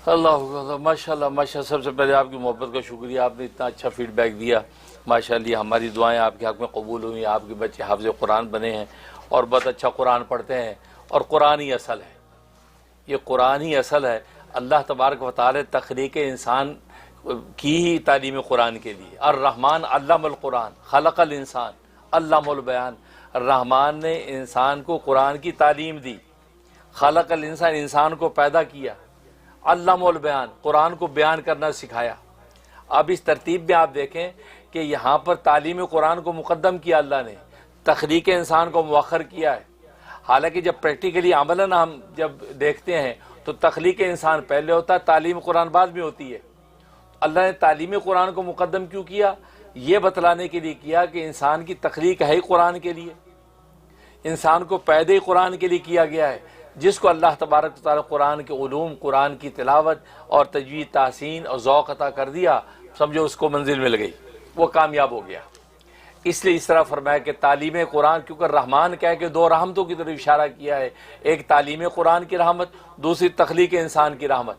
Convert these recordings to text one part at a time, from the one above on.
اللہ ماشاءاللہ ماشاءاللہ. سب سے پہلے آپ کی محبت کا شکریہ، آپ نے اتنا اچھا فیڈ بیک دیا ماشاءاللہ. ہماری دعائیں آپ کے حق میں قبول ہوئی، آپ کے بچے حافظ قرآن بنے ہیں اور بہت اچھا قرآن پڑھتے ہیں. اور قرآن ہی اصل ہے، یہ قرآن ہی اصل ہے. اللہ تبارک و تعالی تخلیق انسان کی ہی تعلیم قرآن کے لیے. الرحمن علم القرآن خلق الانسان علم البیان. الرحمن نے انسان کو قرآن کی تعلیم دی. خلق الانسان، انسان کو پیدا کیا. علم البیان، قرآن کو بیان کرنا سکھایا. اب اس ترتیب میں آپ دیکھیں کہ یہاں پر تعلیم قرآن کو مقدم کیا اللہ نے، تخلیق انسان کو مؤخر کیا ہے. حالانکہ جب پریکٹیکلی عملاً ہم جب دیکھتے ہیں تو تخلیق انسان پہلے ہوتا ہے، تعلیم قرآن بعد میں ہوتی ہے. اللہ نے تعلیم قرآن کو مقدم کیوں کیا؟ یہ بتلانے کے لیے کیا کہ انسان کی تخلیق ہے ہی قرآن کے لیے، انسان کو پیدا ہی قرآن کے لیے کیا گیا ہے. جس کو اللہ تبارک و تعالی قرآن کے علوم، قرآن کی تلاوت اور تجوید، تحسین اور ذوق عطا کر دیا، سمجھو اس کو منزل مل گئی، وہ کامیاب ہو گیا. اس لیے اس طرح فرمایا کہ تعلیم قرآن، کیونکہ رحمان کہہ کے دو رحمتوں کی طرف اشارہ کیا ہے، ایک تعلیم قرآن کی رحمت، دوسری تخلیق انسان کی رحمت.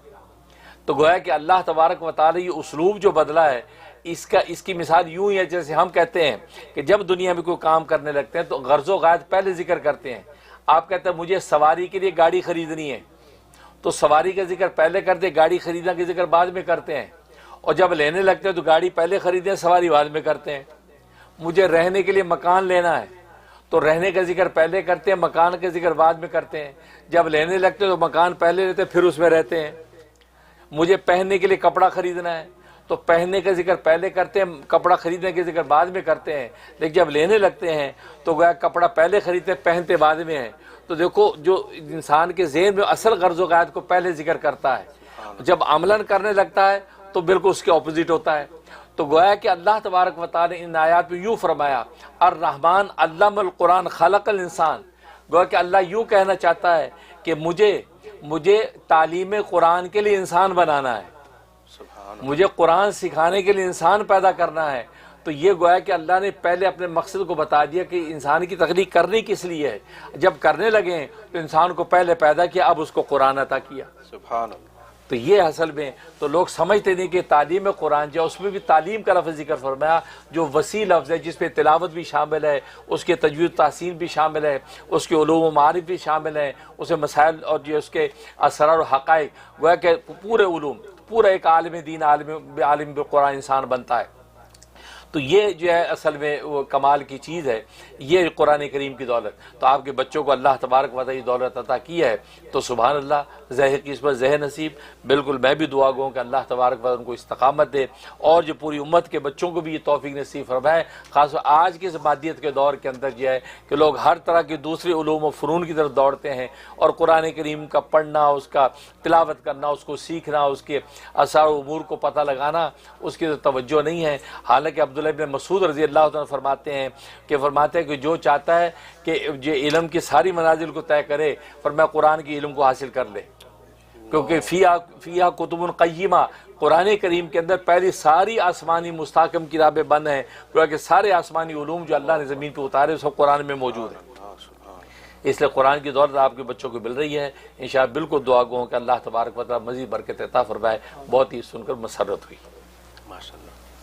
تو گویا کہ اللہ تبارک و تعالی یہ اسلوب جو بدلا ہے، اس کی مثال یوں ہی ہے جیسے ہم کہتے ہیں کہ جب دنیا میں کوئی کام کرنے لگتے ہیں تو غرض و غایت پہلے ذکر کرتے ہیں. آپ کہتے ہیں مجھے سواری کے لیے گاڑی خریدنی ہے، تو سواری کا ذکر پہلے کرتے، گاڑی خریدنا کا ذکر بعد میں کرتے ہیں. اور جب لینے لگتے ہیں تو گاڑی پہلے خریدیں، سواری بعد میں کرتے ہیں. مجھے رہنے کے لیے مکان لینا ہے تو رہنے کا ذکر پہلے کرتے ہیں، مکان کا ذکر بعد میں کرتے ہیں. جب لینے لگتے ہیں تو مکان پہلے لیتے پھر اس میں رہتے ہیں. مجھے پہننے کے لیے کپڑا خریدنا ہے تو پہننے کا ذکر پہلے کرتے ہیں، کپڑا خریدنے کے ذکر بعد میں کرتے ہیں. لیکن جب لینے لگتے ہیں تو گویا کپڑا پہلے خریدتے ہیں، پہنتے بعد میں ہیں. تو دیکھو جو انسان کے ذہن میں اصل غرض و غایت کو پہلے ذکر کرتا ہے، جب عملاً کرنے لگتا ہے تو بالکل اس کے اپوزٹ ہوتا ہے. تو گویا کہ اللہ تبارک و تعالی ان آیات میں یوں فرمایا الرحمن علم القرآن خلق الانسان. گویا کہ اللہ یوں کہنا چاہتا ہے کہ مجھے تعلیم قرآن کے لیے انسان بنانا ہے، مجھے قرآن سکھانے کے لیے انسان پیدا کرنا ہے. تو یہ گویا کہ اللہ نے پہلے اپنے مقصد کو بتا دیا کہ انسان کی تخلیق کرنی کس لیے ہے. جب کرنے لگے تو انسان کو پہلے پیدا کیا، اب اس کو قرآن عطا کیا. سبحان اللہ. تو یہ اصل میں تو لوگ سمجھتے نہیں کہ تعلیم قرآن جو اس میں بھی تعلیم کا لفظ ذکر فرمایا جو وسیع لفظ ہے، جس پہ تلاوت بھی شامل ہے، اس کے تجوید تحسین بھی شامل ہے، اس کے علوم و معارف بھی شامل ہیں، اسے مسائل اور جو اس کے اسرار و حقائق، گویا کہ پورے علوم، پورا ایک عالم دین، عالم بالقرآن انسان بنتا ہے. تو یہ جو ہے اصل میں وہ کمال کی چیز ہے، یہ قرآن کریم کی دولت. تو آپ کے بچوں کو اللہ تبارک و تعالی دولت عطا کی ہے تو سبحان اللہ، ذہن کی اس پر ذہن نصیب. بالکل میں بھی دعا گو کہ اللہ تبارک و تعالی ان کو استقامت دے اور جو پوری امت کے بچوں کو بھی یہ توفیق نصیب فرمائے. خاص طور آج کی اس مادیت کے دور کے اندر جو ہے کہ لوگ ہر طرح کے دوسرے علوم و فنون کی طرف دوڑتے ہیں اور قرآن کریم کا پڑھنا، اس کا تلاوت کرنا، اس کو سیکھنا، اس کے اسرار و امور کو پتہ لگانا، اس کی توجہ نہیں ہے. حالانکہ عبداللہ ابن مسعود رضی اللہ عنہ فرماتے ہیں کہ جو چاہتا ہے کہ یہ علم کی ساری منازل کو طے کرے، فرمایا قرآن کی علم کو حاصل کر لے، کیونکہ فیہا کتب قیمہ، قرآن کریم کے اندر پہلی ساری آسمانی مستحکم کتابیں بند ہیں، کیونکہ سارے آسمانی علوم جو اللہ نے زمین پہ اتارے سب قرآن میں موجود ہیں. اس لیے قرآن کی دولت آپ کے بچوں کو مل رہی ہے. انشاءاللہ بالکل دعا گو کہ اللہ تبارک و تعالی مزید برکت عطا فرمائے. بہت ہی سن کر مسرت ہوئی. ماشاءاللہ.